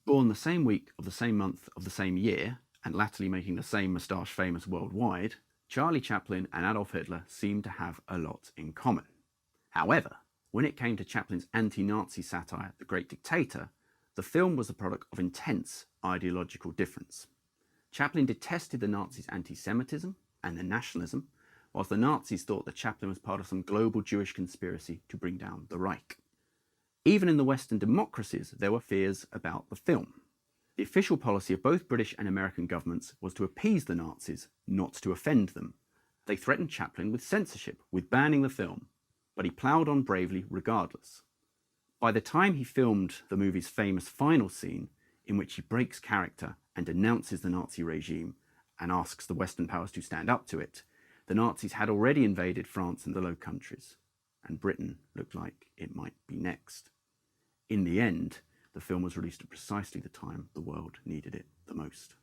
Born the same week of the same month of the same year, and latterly making the same moustache famous worldwide, Charlie Chaplin and Adolf Hitler seemed to have a lot in common. However, when it came to Chaplin's anti-Nazi satire, The Great Dictator, the film was the product of intense ideological difference. Chaplin detested the Nazis' anti-Semitism and their nationalism, whilst the Nazis thought that Chaplin was part of some global Jewish conspiracy to bring down the Reich. Even in the Western democracies, there were fears about the film. The official policy of both British and American governments was to appease the Nazis, not to offend them. They threatened Chaplin with censorship, with banning the film, but he ploughed on bravely regardless. By the time he filmed the movie's famous final scene, in which he breaks character and denounces the Nazi regime and asks the Western powers to stand up to it, the Nazis had already invaded France and the Low Countries, and Britain looked like it might be next. In the end, the film was released at precisely the time the world needed it the most.